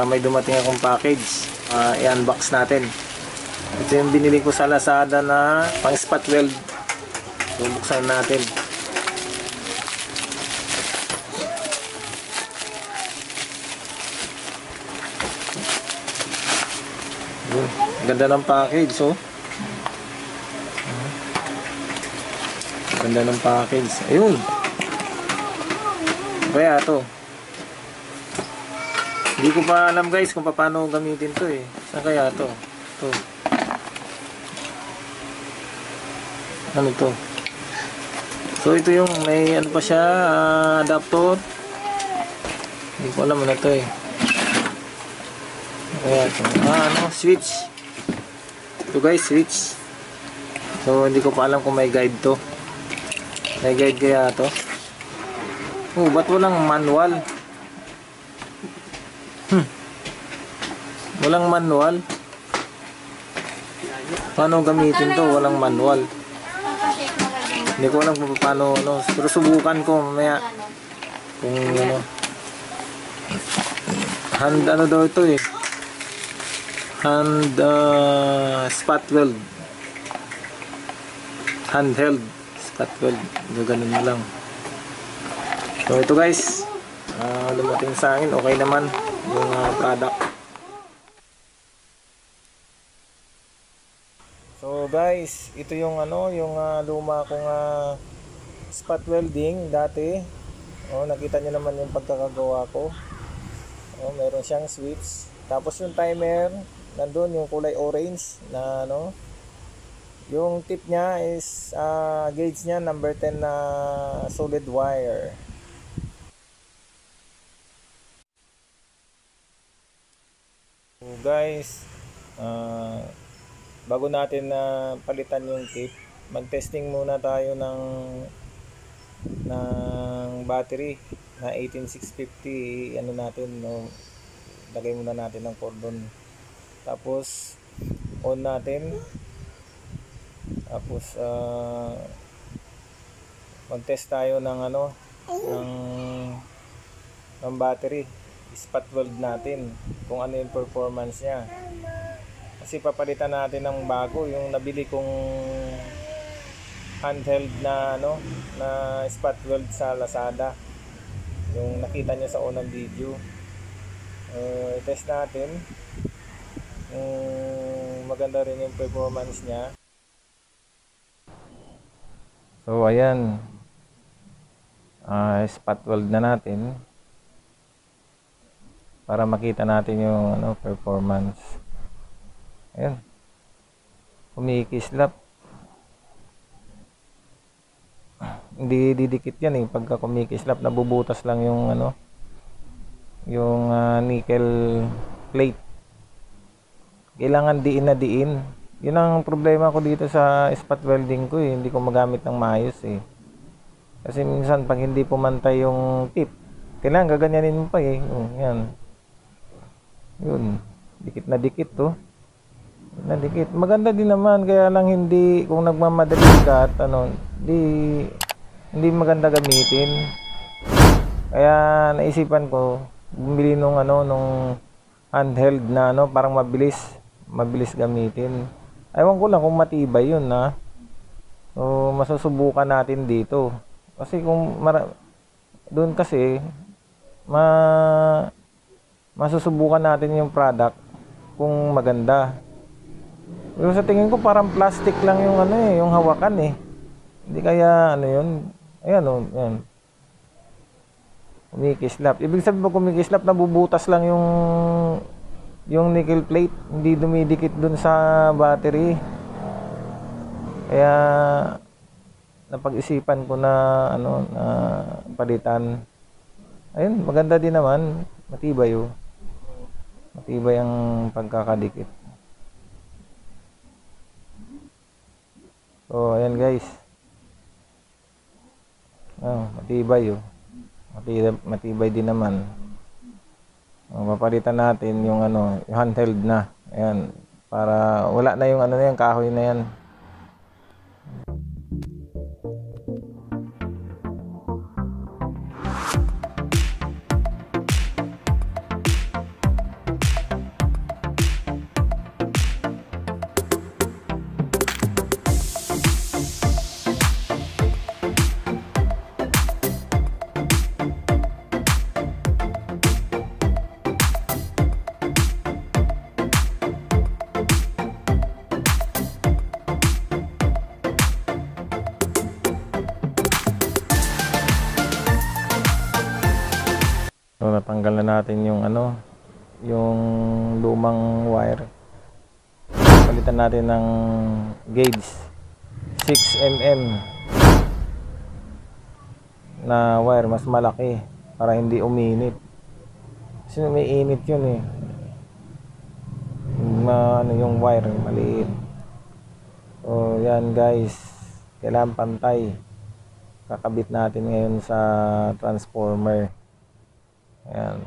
may dumating akong package. I-unbox natin. Ito yung binili ko sa Lazada na pang spot weld. Bubuksan natin. Ganda ng package, oh. Ganda ng package. Ayun. Kaya to. Hindi ko pa alam guys kung paano gamitin to eh. Saan kaya to? To. Ano to? So ito yung may ano pa siya, adapter. Hindi ko alam ano to eh. Kaya to. Ano? Switch. Ito guys, switch. So hindi ko pa alam kung may guide to. May guide kaya to? Oh, ba't walang manual? Walang manual. Paano gamitin to? Walang manual. Hindi ko alam kung paano, ano. Pero subukan ko mamaya. Kung ano. Hand, ano daw ito eh. Hand, spot weld. Handheld. Spot weld. Ganun lang. So ito guys. Dumating sa akin. Okay naman. Yung product. So guys, ito yung ano, yung luma kong spot welding dati. Nakita niyo naman yung pagkakagawa ko. Meron siyang switch. Tapos yung timer, nandun yung kulay orange na ano. Yung tip niya is gauge niya number 10 na solid wire. So guys, bago natin na palitan yung tip, mag-testing muna tayo ng battery na 18650. Ano natin, no, lagay muna natin ng cordon. Tapos on natin. Tapos mag-test tayo ng ano, ng battery. Spot weld natin kung ano yung performance niya. Kasi papalitan natin ng bago yung nabili kong handheld na ano, na spot weld sa Lazada. Yung nakita niyo sa unang video. Test natin. Maganda rin yung performance niya. So ayan. Spot weld na natin para makita natin yung ano, performance. Ayan. Kumikislap. Hindi didikit yan eh. Pagka kumikislap, nabubutas lang yung ano, yung nickel plate. Kailangan diin na diin. Yun ang problema ko dito sa spot welding ko eh. Hindi ko magamit ng maayos eh. Kasi minsan pag hindi pumantay yung tip, kailangan gaganyanin mo pa eh. Yan. Yun. Dikit na dikit to. Nadikit. Maganda din naman, kaya lang hindi, kung nagmamadali ka at ano, hindi maganda gamitin. Kaya naisipan ko bumili nung ano, nung handheld na ano, parang mabilis gamitin. Ewan ko lang kung matibay yun na. So masusubukan natin dito. Kasi kung doon kasi masusubukan natin yung product kung maganda. Pero sa tingin ko parang plastic lang yung ano eh, yung hawakan eh. Hindi kaya ano yun. Ayan oh, yan. Kumikislap. Ibig sabihin pag kumikislap, nabubutas lang yung nickel plate, hindi dumidikit dun sa battery. Kaya napag-isipan ko na ano, na palitan. Ayun, maganda din naman, matibay oh. Matibay ang pagkakadikit. So, ayan guys. Matibay oh. Matibay din naman. Papalitan natin yung ano, yung handheld na. Ayan, para wala na yung ano na yan, kahoy na yan. natin yung ano, yung lumang wire. Palitan natin ng gauge 6 mm na wire, mas malaki para hindi uminit. Kasi may init yun eh. Ano yung wire, maliit. So yan guys, kailangan pantay. Kakabit natin ngayon sa transformer. Ayan.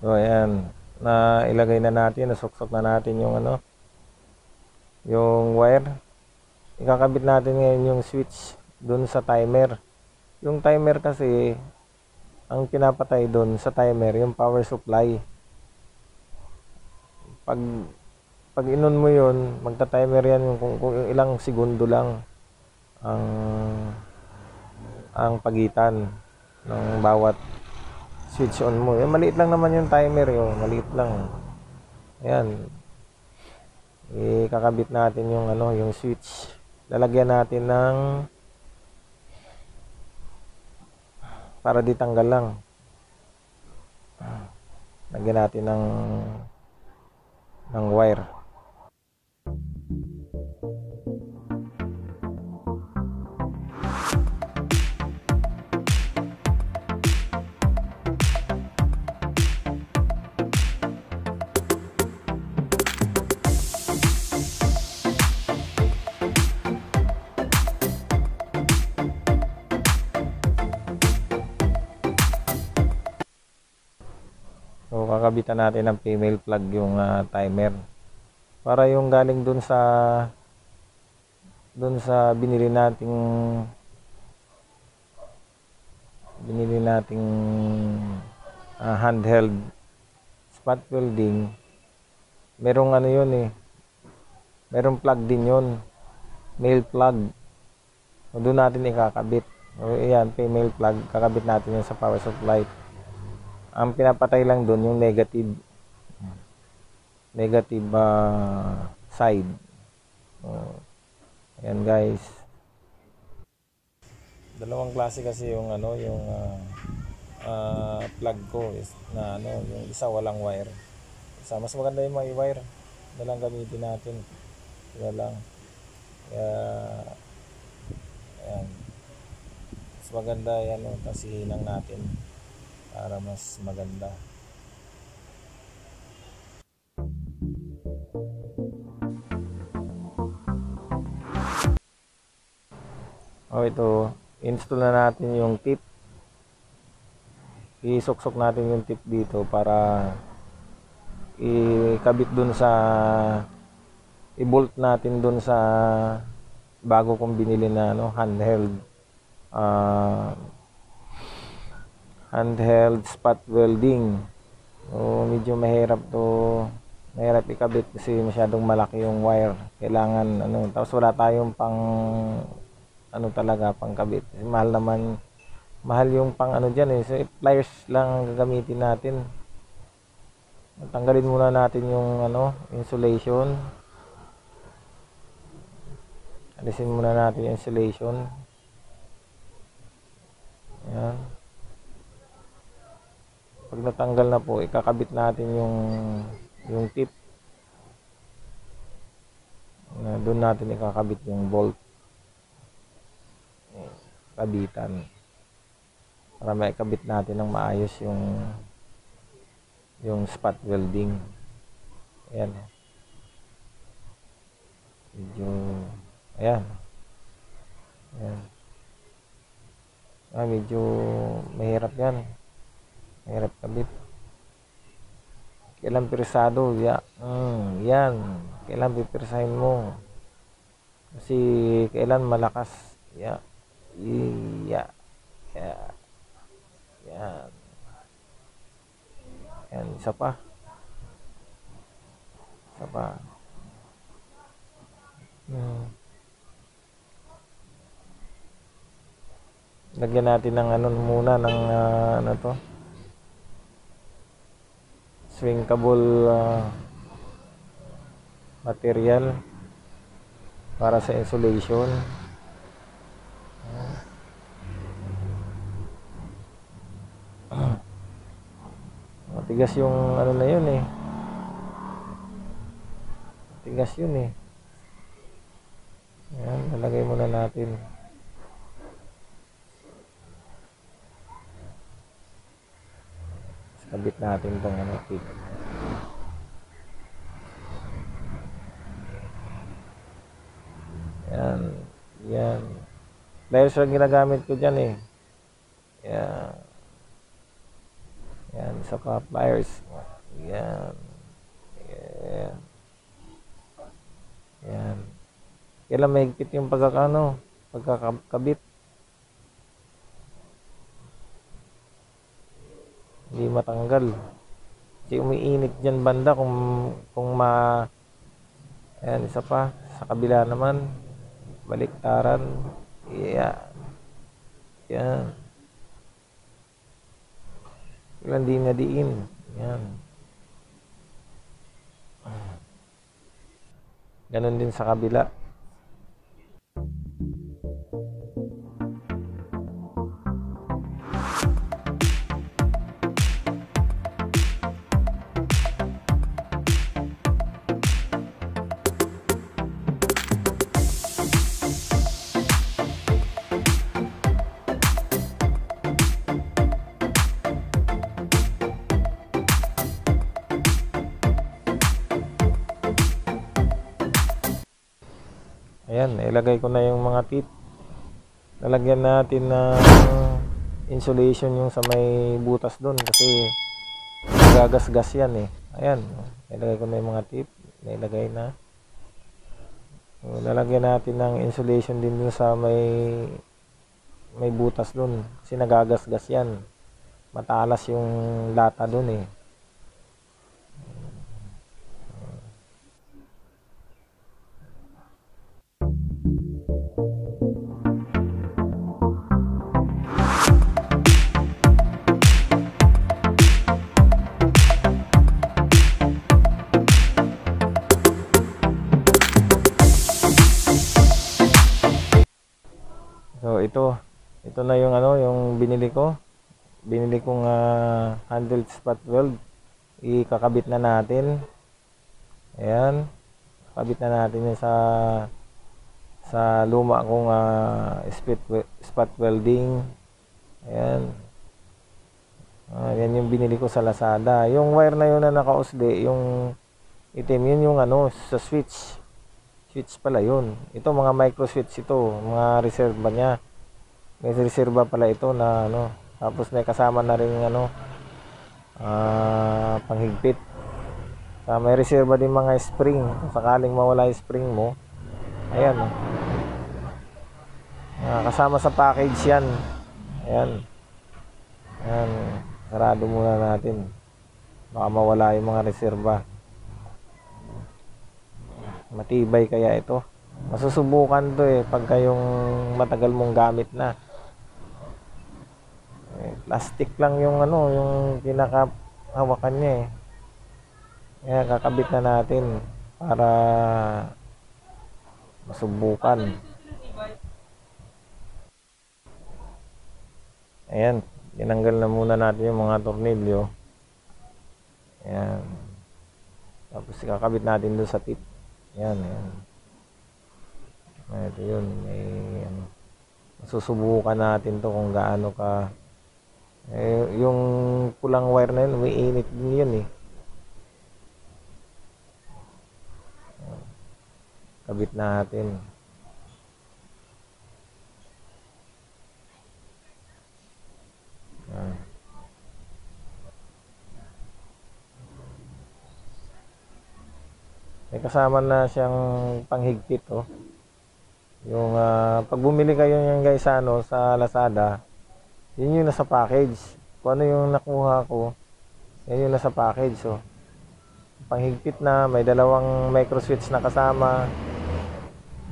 So ayan, na ilagay na natin, nasuksok na natin yung ano, yung wire. Ikakabit natin ngayon yung switch dun sa timer. Yung timer kasi, ang pinapatay dun sa timer, yung power supply. Pag inon mo yun, magta-timer yan yung kung ilang segundo lang ang pagitan ng bawat switch on mo. Maliit lang naman yung timer yun, maliit lang. Ayan. Ikakabit natin yung ano, yung switch. Lalagyan natin ng para di tanggal lang. Lagyan natin ng wire. So kakabitan natin ng female plug yung timer para yung galing dun sa binili nating handheld spot welding, merong ano yun eh, merong plug din yun, male plug. So doon natin ikakabit. So ayan, female plug, kakabit natin yun sa power supply. Ang pinapatay lang doon yung negative side. Ayan guys. Dalawang klase kasi yung ano, yung plug ko is na ano, yung isa walang wire. Isa mas maganda yung may wire. Na lang gamitin natin. Kaya lang. Ayan. Mas maganda yan, kasi hinang natin para mas maganda. Ito, install na natin yung tip. Isuksok natin yung tip dito para ikabit dun sa i-bolt natin dun sa bago kong binili na ano, handheld spot welding. So medyo mahirap ikabit kasi masyadong malaki yung wire. Kailangan ano, tapos wala tayong pang ano talaga pang kabit. Kasi mahal yung pang ano diyan eh. So pliers lang ang gagamitin natin. Tanggalin muna natin yung ano, insulation. Alisin muna natin yung insulation. Ayan. Pag natanggal na po, ikakabit natin yung tip. Doon natin ikakabit yung bolt. Kabitan. Para maikabit natin ng maayos yung spot welding. Ayan. Ayan. Medyo mahirap yan. Mahirap kabit. Kailan pirsado? Yan. Kailan pipirsahin mo? Kasi kailan malakas. Yan. Yan. Yan. Isa pa. Lagyan natin ng ano muna ng ano to, shrinkable material para sa insulation. Matigas yung ano na yun eh. Matigas yun eh. Ayan, lalagay muna natin. Kabit natin tong ano, tip. Yan. Yan. Pliers lang ginagamit ko dyan eh. Yan. Yan. Isa pa, pliers. Yan. Yan. Yan. Kailan mahigpit yung pagkakabit. Hindi matanggal. Kasi umiinit dyan banda kung ayan, isa pa. Sa kabila naman. Baliktaran. Yeah. Yan. Kailan di nadiin. Yan. Ganon din sa kabila. Ayan, ilagay ko na yung mga tip. Lalagyan natin ng insulation yung sa may butas doon kasi gagasgas yan eh. Ayan, ilagay ko na yung mga tip. Nilagay na. Lalagyan natin ng insulation din dun sa may butas doon kasi nagagasgas yan. Matalas yung lata doon eh. So ito na yung ano, yung binili kong handled spot weld. Ikakabit na natin. Ayan, kabit na natin yun sa luma kong spot welding. Ayan. Yan yung binili ko sa Lazada. Yung wire na yun na nakausli, yung itim, yun yung ano, sa switch pala yun. Ito mga micro switch ito, mga reserva niya. May reserva pala ito na ano, tapos may kasama na rin ano, panghigpit. May reserva din mga spring, kung sakaling mawala yung spring mo. Ayan. Kasama sa package yan. Ayan. Ayan. Sarado muna natin. Baka mawala yung mga reserva. Matibay kaya ito. Masusubukan to eh pagka yung matagal mong gamit na. Plastic lang yung ano, yung pinakahawakan niya eh. Kaya kakabit na natin para masubukan. Ayan, tinanggal na muna natin yung mga tornilyo. Ayan. Tapos kakabit natin doon sa tip. Yan, yan. Ito yun. Ano, masusubukan natin to kung gaano ka. Yung pulang wire na yun, may init din yun eh. Kabit natin. May kasama na siyang panghigpit oh. Yung pag bumili kayo niyan guys sa ano, sa Lazada, yun yung nasa package. Kung ano yung nakuha ko, yun yung nasa package oh. Panghigpit na, may dalawang micro switch na kasama.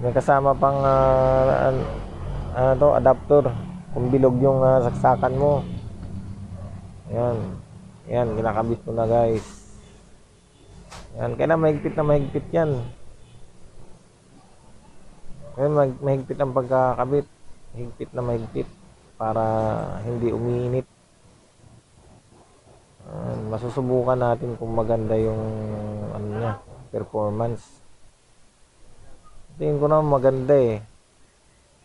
May kasama pang adapter. Kung bilog yung saksakan mo. Ayan. Ayan, kinakabit ko na guys. Ayan, kailangan mahigpit na mahigpit yan. Ayan, mahigpit ang pagkakabit. Higpit na mahigpit para hindi umiinit. Masusubukan natin kung maganda yung ano niya, performance. Tingin ko na maganda eh.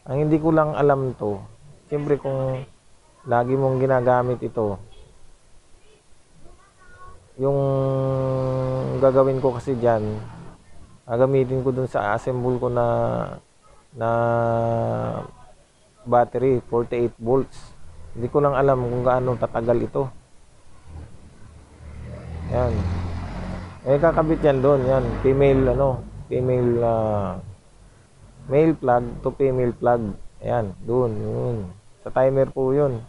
Ang hindi ko lang alam to, siyempre kung lagi mong ginagamit ito, yung gagawin ko kasi dyan, gagamitin ko dun sa assemble ko na battery 48 volts. Hindi ko lang alam kung gaano tatagal ito. Yan. Kakabit yan doon, yan. Female male plug to female plug. Ayan, doon, yun. Sa timer po yun.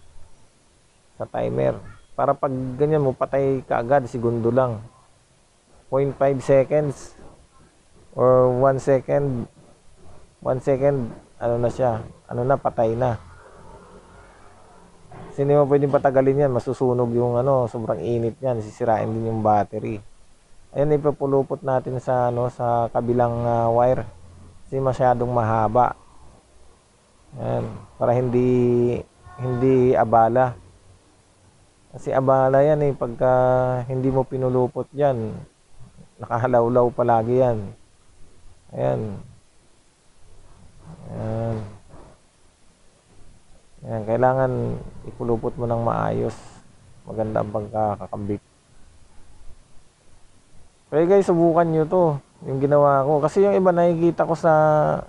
Sa timer. Para pag ganyan mo, patay ka agad, segundo lang. 0.5 seconds or 1 second. 1 second, ano na siya? Ano na, patay na. Kasi hindi mo pwedeng patagalin yan. Masusunog yung sobrang init yan. Sisirain din yung battery. Ayan, ipapulupot natin sa sa kabilang wire. Kasi masyadong mahaba. Ayan, para hindi abala. Kasi abala yan eh pagka hindi mo pinulupot yan. Nakahalawlaw palagi yan. Ayan. Ayan. Ayan, kailangan ipulupot mo ng maayos. Maganda ang pagkakakabit. Kaya guys, subukan nyo to. Yung ginawa ko. Kasi yung iba nakikita ko sa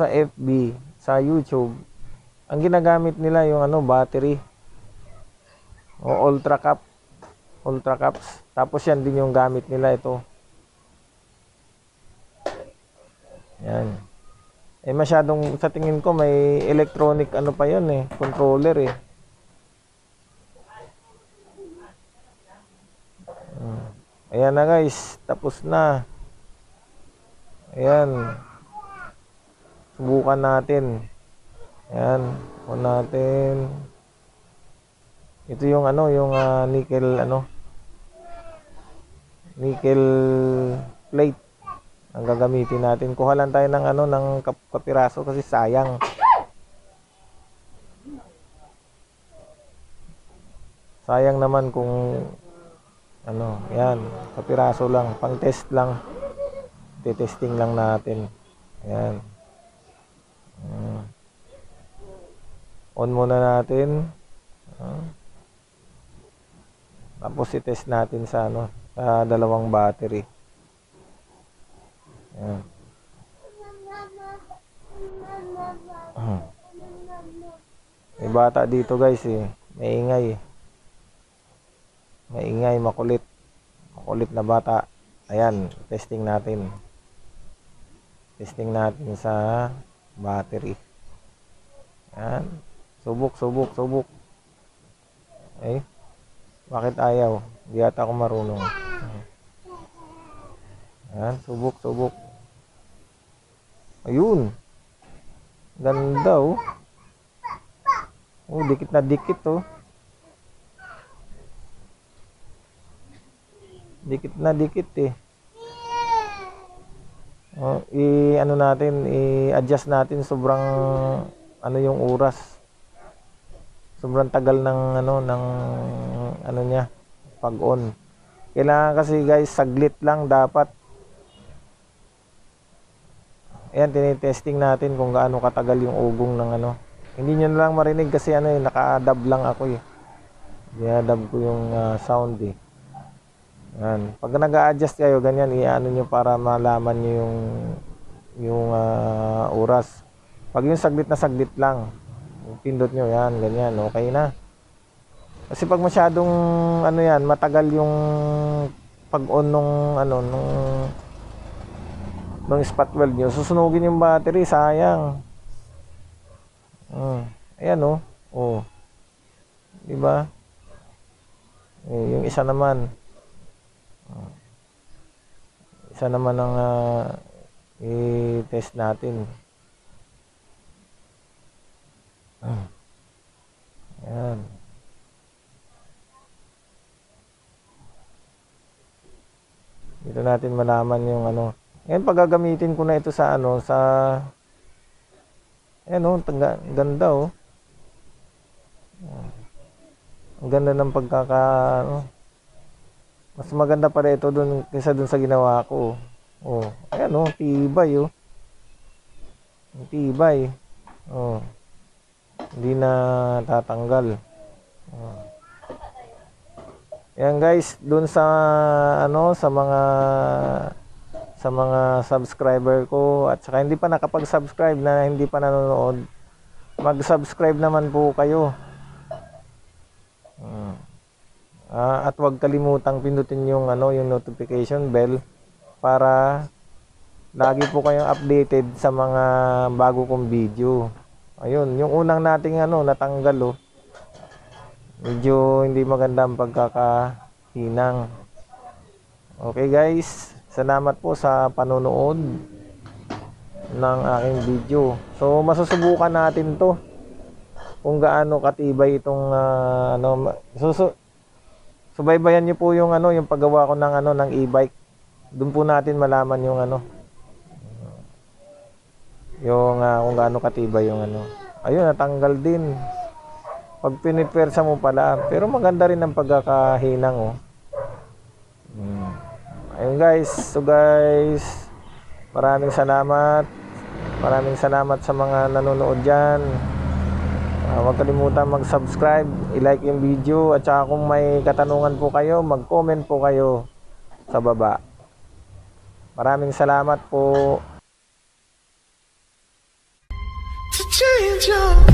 FB, sa YouTube, ang ginagamit nila yung battery. O ultra caps. Tapos yan din yung gamit nila ito. Yan. Masyadong sa tingin ko may electronic pa yun eh, controller eh. Ayan na guys, tapos na. Ayan. Subukan natin. Ayan, subukan natin. Ito yung yung nickel plate ang gagamitin natin. Kuha lang tayo ng ng kapiraso kasi sayang. Sayang naman kung yan, kapiraso lang, pang test lang. Testing lang natin. Ayan. On muna natin. Tapos i-test natin sa sa dalawang battery. Ayan. May bata dito guys eh. Maingay. Maingay, makulit. Makulit na bata. Ayan, testing natin. Testing natin sa battery. Ayan. Subok. Bakit ayaw? Di ata ako marunong. Ayan, subok. Ayun. Ganda oh. Dikit na dikit oh. Dikit na dikit eh. I-adjust natin sobrang yung oras. Sobrang tagal ng niya pag-on. Kailangan kasi guys saglit lang dapat. Ayan, tinitesting natin kung gaano katagal yung ugong ng Hindi nyo na lang marinig kasi naka-dub lang ako eh. Dinadub ko yung sound eh. Ayan. Pag nag-a-adjust kayo ganyan, nyo para malaman nyo yung oras. Pag yung saglit na saglit lang, pindot nyo yan, ganyan, okay na. Kasi pag masyadong yan, matagal yung pag-on nung spot weld nyo, susunugin yung battery, sayang. Ayan oh. Oh. Diba? Yung isa naman. Isa naman ang i-test natin. Ayan. Dito natin malaman yung ano. Ngayon pag gagamitin ko na ito sa ano, sa ayan oh, ganda oh. Ang ganda ng pagkaka ano. Mas maganda pa rin ito dun kaysa dun sa ginawa ko. Oh, ayan oh, tibay oh. Tibay. Oh. Hindi na tatanggal. Oh. Yan guys, dun sa ano sa mga subscriber ko at saka hindi pa nakapag-subscribe na hindi pa nanonood, mag-subscribe naman po kayo. At huwag kalimutang pindutin yung ano, yung notification bell para lagi po kayong updated sa mga bago kong video. Ayun, yung unang nating ano natanggal oh. Medyo hindi maganda ang pagkakahinang. Okay guys, salamat po sa panonood ng aking video. So masusubukan natin to kung gaano katibay itong ano. Subaybayan niyo po yung ano, yung paggawa ko ng ano ng e-bike. Doon po natin malaman yung ano, yung kung gaano katibay yung ano. Ayun, natanggal din. Pag pinipwersa mo pala, pero maganda rin ang pagkakahinang oh. Ayun guys, so guys, maraming salamat. Maraming salamat sa mga nanonood dyan. Huwag kalimutan mag-subscribe, i-like yung video, at saka kung may katanungan po kayo, mag-comment po kayo sa baba. Maraming salamat po. To change your